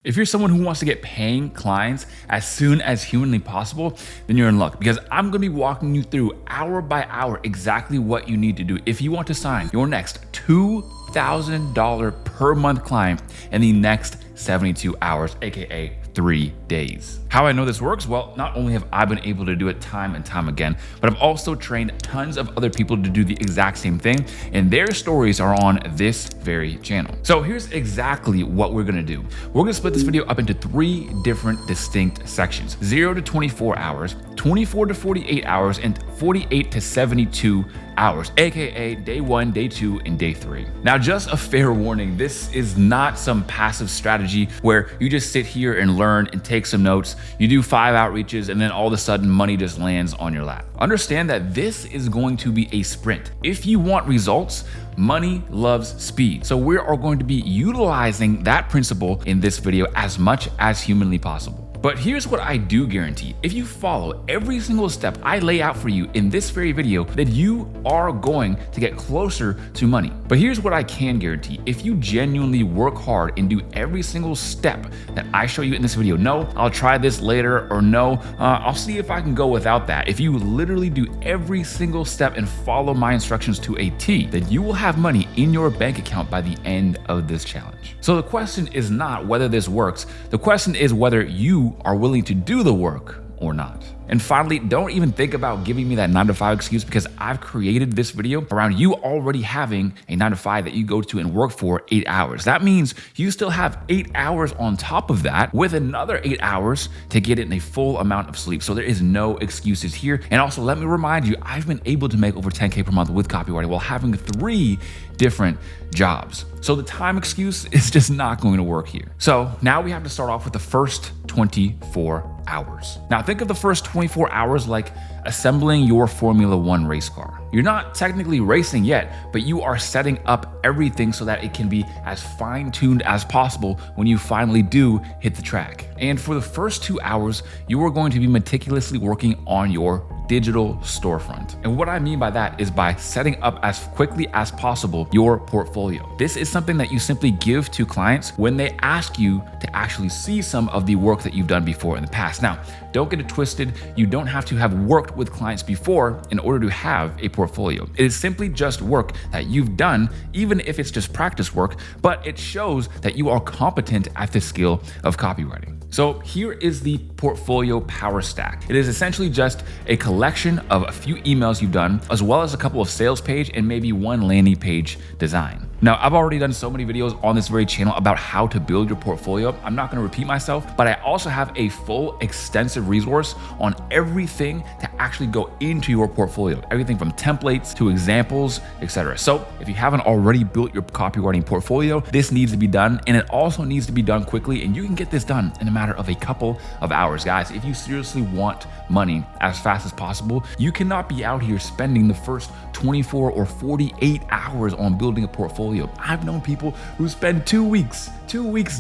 If you're someone who wants to get paying clients as soon as humanly possible, then you're in luck, because I'm gonna be walking you through hour by hour exactly what you need to do if you want to sign your next $2,000 per month client in the next 72 hours, aka 3 days. How I know this works? Well, not only have I been able to do it time and time again, but I've also trained tons of other people to do the exact same thing, and their stories are on this very channel. So here's exactly what we're gonna do. We're gonna split this video up into 3 different distinct sections: 0 to 24 hours, 24 to 48 hours, and 48 to 72 hours, aka day 1, day 2, and day 3. Now, just a fair warning, this is not some passive strategy where you just sit here and learn and take some notes, you do 5 outreaches, and then all of a sudden money just lands on your lap. Understand that this is going to be a sprint. If you want results, money loves speed. So we are going to be utilizing that principle in this video as much as humanly possible. But here's what I do guarantee. If you follow every single step I lay out for you in this very video, then you are going to get closer to money. But here's what I can guarantee. If you genuinely work hard and do every single step that I show you in this video, no, I'll try this later, or no, I'll see if I can go without that. If you literally do every single step and follow my instructions to a T, then you will have money in your bank account by the end of this challenge. So the question is not whether this works. The question is whether you are willing to do the work or not. And finally, don't even think about giving me that 9-to-5 excuse, because I've created this video around you already having a 9-to-5 that you go to and work for 8 hours. That means you still have 8 hours on top of that, with another 8 hours to get in a full amount of sleep. So there is no excuses here. And also, let me remind you, I've been able to make over 10K per month with copywriting while having 3 different jobs. So the time excuse is just not going to work here. So now we have to start off with the first 24 hours. Now think of the first 24 hours like assembling your Formula 1 race car. You're not technically racing yet, but you are setting up everything so that it can be as fine-tuned as possible when you finally do hit the track. And for the first 2 hours, you are going to be meticulously working on your digital storefront. And what I mean by that is by setting up as quickly as possible your portfolio. This is something that you simply give to clients when they ask you to actually see some of the work that you've done before in the past. Now, don't get it twisted. You don't have to have worked with clients before in order to have a portfolio. It is simply just work that you've done, even if it's just practice work, but it shows that you are competent at the skill of copywriting. So here is the portfolio power stack. It is essentially just a collection of a few emails you've done, as well as a couple of sales page and maybe 1 landing page design. Now, I've already done so many videos on this very channel about how to build your portfolio. I'm not gonna repeat myself, but I also have a full extensive resource on everything to actually go into your portfolio. Everything from templates to examples, etc. So if you haven't already built your copywriting portfolio, this needs to be done, and it also needs to be done quickly, and you can get this done in a matter of a couple of hours. Guys, if you seriously want money as fast as possible, you cannot be out here spending the first 24 or 48 hours on building a portfolio. I've known people who spend 2 weeks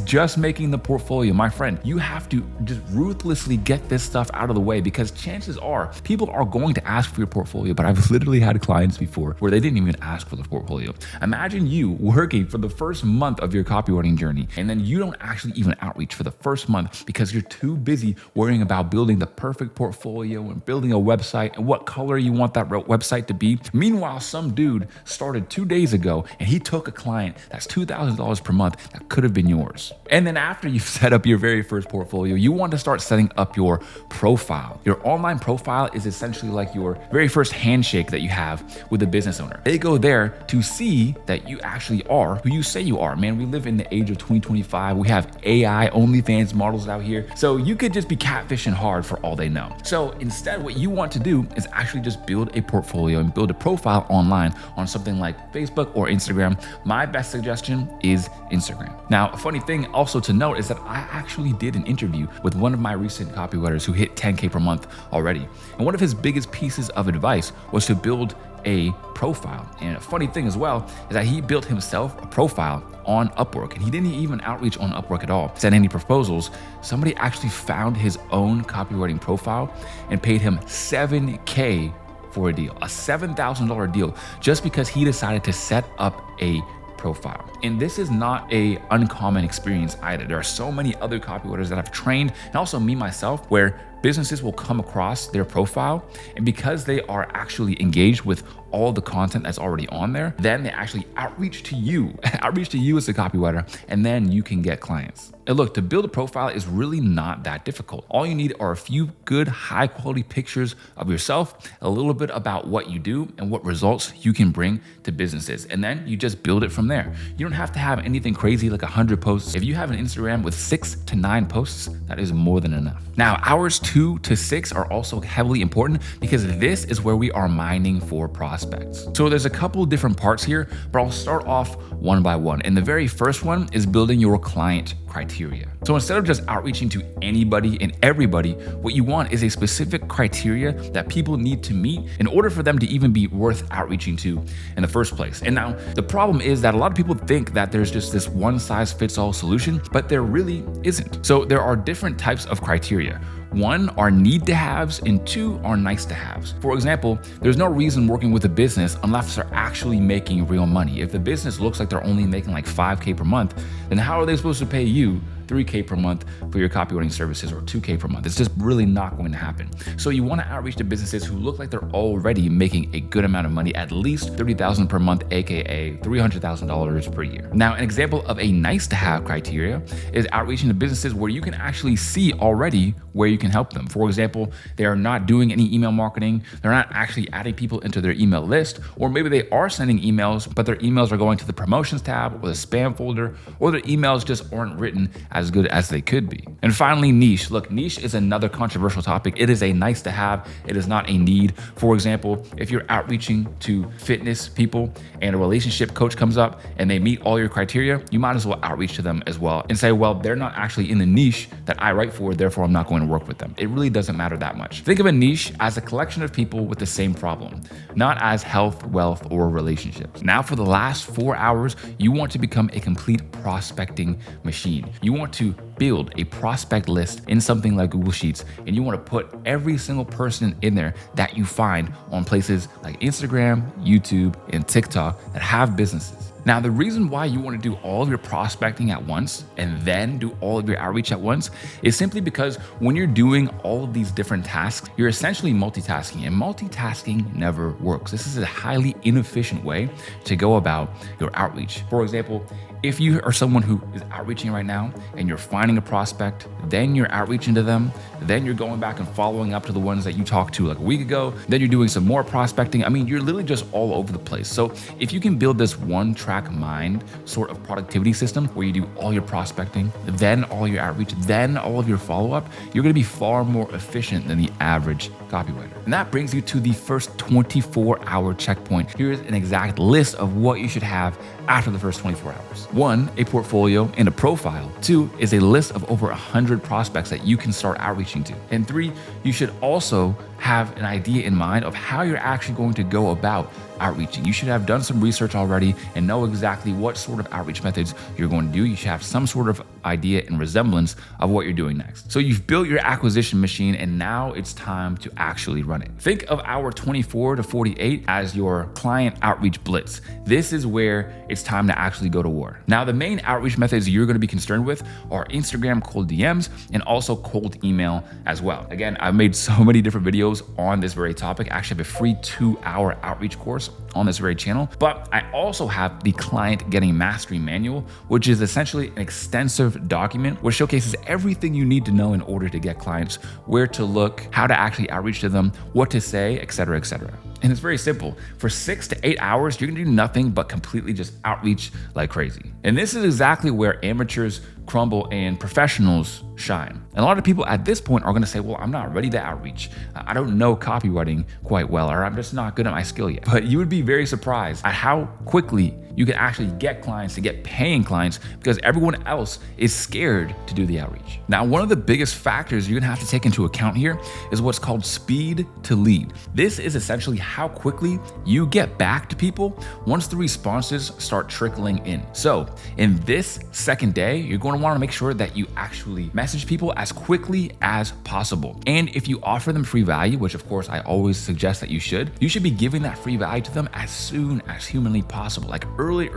just making the portfolio. My friend, you have to just ruthlessly get this stuff out of the way, because chances are people are going to ask for your portfolio. But I've literally had clients before where they didn't even ask for the portfolio. Imagine you working for the first month of your copywriting journey, and then you don't actually even outreach for the first month because you're too busy worrying about building the perfect portfolio and building a website and what color you want that website to be. Meanwhile, some dude started 2 days ago and he took a client that's $2,000 per month that could have been yours. And then after you've set up your very first portfolio, you want to start setting up your profile. Your online profile is essentially like your very first handshake that you have with a business owner. They go there to see that you actually are who you say you are. Man, we live in the age of 2025. We have AI OnlyFans models out here. So you could just be catfishing hard for all they know. So instead, what you want to do is actually just build a portfolio and build a profile online on something like Facebook or Instagram. My best suggestion is Instagram. Now, a funny thing also to note is that I actually did an interview with one of my recent copywriters who hit 10K per month already. And one of his biggest pieces of advice was to build a profile. And a funny thing as well is that he built himself a profile on Upwork, and he didn't even outreach on Upwork at all, send any proposals. Somebody actually found his own copywriting profile and paid him $7K for a deal, a $7,000 deal, just because he decided to set up a profile. And this is not a uncommon experience either. There are so many other copywriters that I've trained, and also me myself, where businesses will come across their profile, and because they are actually engaged with all the content that's already on there, then they actually outreach to you as a copywriter, and then you can get clients. And look, to build a profile is really not that difficult. All you need are a few good, high quality pictures of yourself, a little bit about what you do and what results you can bring to businesses. And then you just build it from there. You don't have to have anything crazy like 100 posts. If you have an Instagram with 6 to 9 posts, that is more than enough. Now, hours 2 to 6 are also heavily important because this is where we are mining for prospects. So there's a couple different parts here, but I'll start off one by one. And the very first one is building your client criteria. So instead of just outreaching to anybody and everybody, what you want is a specific criteria that people need to meet in order for them to even be worth outreaching to in the first place. And now the problem is that a lot of people think that there's just this one size fits all solution, but there really isn't. So there are different types of criteria. 1 are need to haves and 2 are nice to haves. For example, there's no reason working with a business unless they're actually making real money. If the business looks like they're only making like $5K per month, then how are they supposed to pay you $3K per month for your copywriting services or $2K per month? It's just really not going to happen. So you want to outreach to businesses who look like they're already making a good amount of money, at least $30,000 per month, aka $300,000 per year. Now, an example of a nice to have criteria is outreaching to businesses where you can actually see already where you can help them. For example, they are not doing any email marketing, they're not actually adding people into their email list, or maybe they are sending emails, but their emails are going to the promotions tab or the spam folder, or their emails just aren't written as good as they could be. And finally, niche. Look, niche is another controversial topic. It is a nice to have, it is not a need. For example, if you're outreaching to fitness people and a relationship coach comes up and they meet all your criteria, you might as well outreach to them as well and say, well, they're not actually in the niche that I write for, therefore I'm not going to work with them. It really doesn't matter that much. Think of a niche as a collection of people with the same problem, not as health, wealth, or relationships. Now, for the last 4 hours, you want to become a complete prospecting machine. You want to build a prospect list in something like Google Sheets, and you want to put every single person in there that you find on places like Instagram, YouTube, and TikTok that have businesses. Now, the reason why you want to do all of your prospecting at once and then do all of your outreach at once is simply because when you're doing all of these different tasks, you're essentially multitasking, and multitasking never works. This is a highly inefficient way to go about your outreach. For example, if you are someone who is outreaching right now and you're finding a prospect, then you're outreaching to them, then you're going back and following up to the ones that you talked to like a week ago, then you're doing some more prospecting. I mean, you're literally just all over the place. So if you can build this one-track mind sort of productivity system where you do all your prospecting, then all your outreach, then all of your follow-up, you're gonna be far more efficient than the average copywriter. And that brings you to the first 24-hour checkpoint. Here's an exact list of what you should have after the first 24 hours. 1, a portfolio and a profile. 2 is a list of over 100 prospects that you can start outreaching to. And 3, you should also have an idea in mind of how you're actually going to go about outreaching. You should have done some research already and know exactly what sort of outreach methods you're going to do. You should have some sort of idea and resemblance of what you're doing next. So you've built your acquisition machine, and now it's time to actually run it. Think of hour 24 to 48 as your client outreach blitz. This is where it's time to actually go to war. Now, the main outreach methods you're going to be concerned with are Instagram cold DMs and also cold email as well. Again, I've made so many different videos on this very topic. I actually have a free 2-hour outreach course on this very channel, but I also have the Client Getting Mastery Manual, which is essentially an extensive document which showcases everything you need to know in order to get clients, where to look, how to actually outreach to them, what to say, etc., etc. And it's very simple. For 6 to 8 hours, you're gonna do nothing but completely just outreach like crazy. And this is exactly where amateurs crumble and professionals shine. And a lot of people at this point are gonna say, well, I'm not ready to outreach. I don't know copywriting quite well, or I'm just not good at my skill yet. But you would be very surprised at how quickly you can actually get clients, to get paying clients, because everyone else is scared to do the outreach. Now, one of the biggest factors you're gonna have to take into account here is what's called speed to lead. This is essentially how quickly you get back to people once the responses start trickling in. So in this second day, you're going to to want to make sure that you actually message people as quickly as possible. And if you offer them free value, which of course I always suggest that you should be giving that free value to them as soon as humanly possible, like early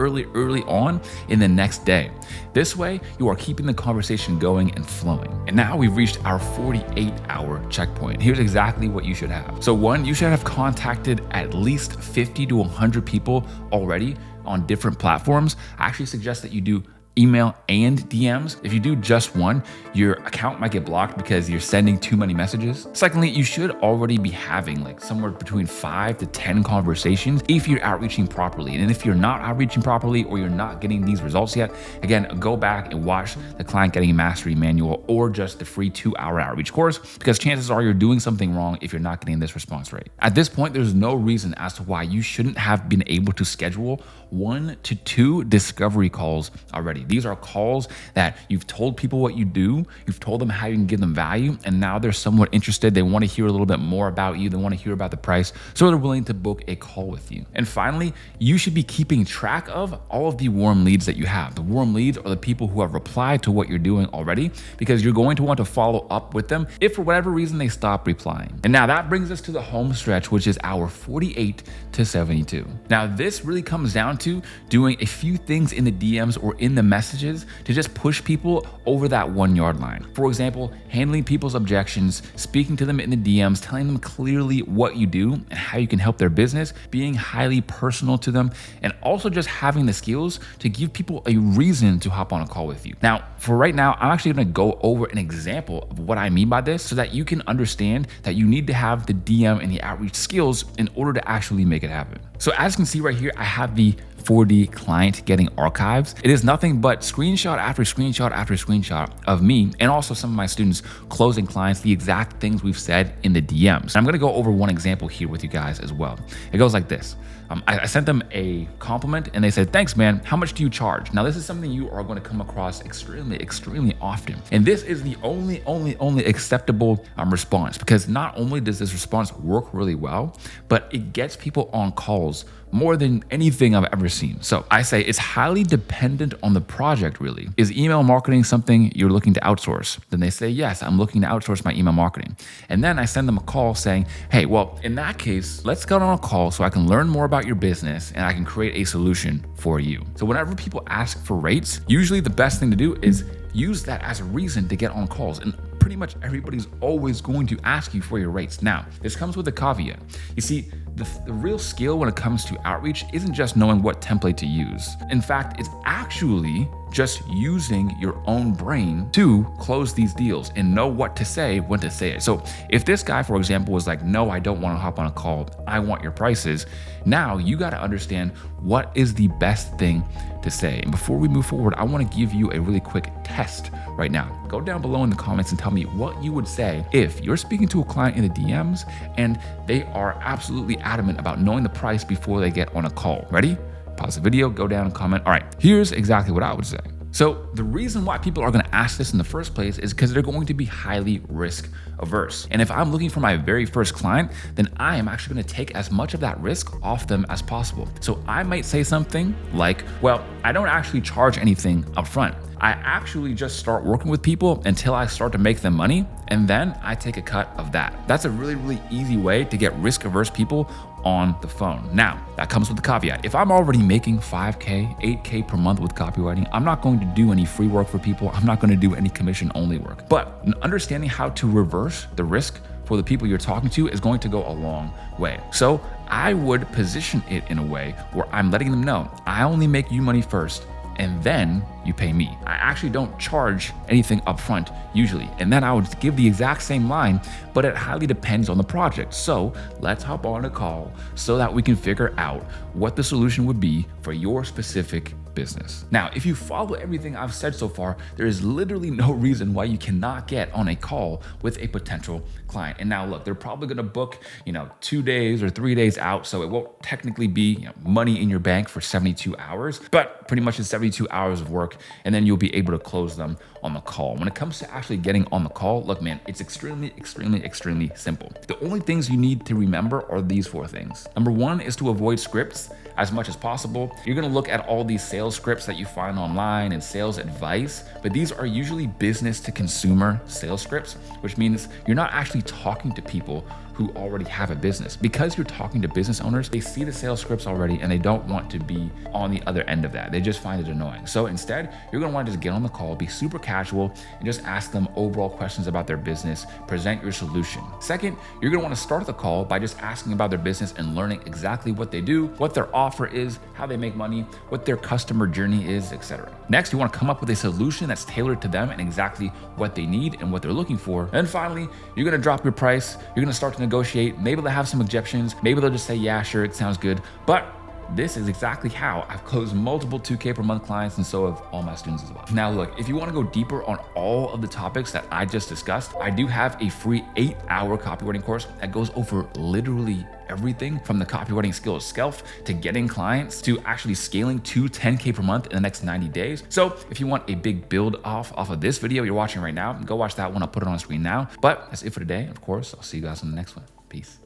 on in the next day. This way, you are keeping the conversation going and flowing. And now we've reached our 48-hour checkpoint. Here's exactly what you should have. So one, you should have contacted at least 50 to 100 people already on different platforms. I actually suggest that you do email and DMs. If you do just one, your account might get blocked because you're sending too many messages. Secondly, you should already be having like somewhere between 5 to 10 conversations if you're outreaching properly. And if you're not outreaching properly or you're not getting these results yet, again, go back and watch the Client Getting Mastery Manual or just the free 2-hour outreach course, because chances are you're doing something wrong if you're not getting this response rate. At this point, there's no reason as to why you shouldn't have been able to schedule 1 to 2 discovery calls already. These are calls that you've told people what you do, you've told them how you can give them value, and now they're somewhat interested. They want to hear a little bit more about you. They want to hear about the price, so they're willing to book a call with you. And finally, you should be keeping track of all of the warm leads that you have. The warm leads are the people who have replied to what you're doing already, because you're going to want to follow up with them if for whatever reason they stop replying. And now that brings us to the home stretch, which is our 48 to 72. Now this really comes down to doing a few things in the DMs or in the messages to just push people over that 1-yard line. For example, handling people's objections, speaking to them in the DMs, telling them clearly what you do and how you can help their business, being highly personal to them, and also just having the skills to give people a reason to hop on a call with you. Now, for right now, I'm actually gonna go over an example of what I mean by this so that you can understand that you need to have the DM and the outreach skills in order to actually make it happen. So as you can see right here, I have the 4D Client Getting Archives. It is nothing but screenshot after screenshot after screenshot of me and also some of my students closing clients, the exact things we've said in the DMs. And I'm gonna go over one example here with you guys as well. It goes like this. I sent them a compliment and they said, "Thanks, man. How much do you charge?" Now, this is something you are going to come across extremely often. And this is the only acceptable response, because not only does this response work really well, but it gets people on calls more than anything I've ever seen. So I say it's highly dependent on the project, really. Is email marketing something you're looking to outsource? Then they say, yes, I'm looking to outsource my email marketing. And then I send them a call saying, hey, well, in that case, let's get on a call so I can learn more about your business and I can create a solution for you. So whenever people ask for rates, usually the best thing to do is use that as a reason to get on calls. And pretty much everybody's always going to ask you for your rates. Now, this comes with a caveat. You see, the real skill when it comes to outreach isn't just knowing what template to use. In fact, it's actually just using your own brain to close these deals and know what to say, when to say it. So if this guy, for example, was like, no, I don't want to hop on a call, I want your prices. Now you got to understand what is the best thing to say. And before we move forward, I want to give you a really quick test right now. Go down below in the comments and tell me what you would say if you're speaking to a client in the DMs and they are absolutely adamant about knowing the price before they get on a call. Ready? Pause the video, go down and comment. All right, here's exactly what I would say. So the reason why people are going to ask this in the first place is because they're going to be highly risk averse. And if I'm looking for my very first client, then I am actually going to take as much of that risk off them as possible. So I might say something like, well, I don't actually charge anything upfront. I actually just start working with people until I start to make them money, and then I take a cut of that. That's a really easy way to get risk averse people on the phone. Now, that comes with the caveat. If I'm already making 5K, 8K per month with copywriting, I'm not going to do any free work for people. I'm not going to do any commission only work. But understanding how to reverse the risk for the people you're talking to is going to go a long way. So I would position it in a way where I'm letting them know, I only make you money first, and then you pay me. I actually don't charge anything upfront usually. And then I would give the exact same line, but it highly depends on the project. So let's hop on a call so that we can figure out what the solution would be for your specific business. Now, if you follow everything I've said so far, there is literally no reason why you cannot get on a call with a potential client. And now look, they're probably gonna book, 2 days or 3 days out. So it won't technically be money in your bank for 72 hours, but pretty much it's 72 hours of work work, and then you'll be able to close them on the call. When it comes to actually getting on the call, look, man, it's extremely simple. The only things you need to remember are these 4 things. Number 1 is to avoid scripts as much as possible. You're gonna look at all these sales scripts that you find online and sales advice, but these are usually business to consumer sales scripts, which means you're not actually talking to people who already have a business. Because you're talking to business owners, they see the sales scripts already and they don't want to be on the other end of that. They just find it annoying. So instead, you're gonna wanna just get on the call, be super casual, and just ask them overall questions about their business, present your solution. Second, you're gonna wanna start the call by just asking about their business and learning exactly what they do, what their offer is, how they make money, what their customer journey is, etc. Next, you wanna come up with a solution that's tailored to them and exactly what they need and what they're looking for. And finally, you're gonna drop your price, you're gonna start to negotiate. Maybe they'll have some objections, maybe they'll just say, yeah, sure, it sounds good. But this is exactly how I've closed multiple 2K per month clients, and so have all my students as well. Now look, if you want to go deeper on all of the topics that I just discussed, I do have a free 8-hour copywriting course that goes over literally everything from the copywriting skills itself to getting clients to actually scaling to 10K per month in the next 90 days. So if you want a big build off of this video you're watching right now, go watch that one. I'll put it on screen now. But that's it for today. Of course, I'll see you guys on the next one. Peace.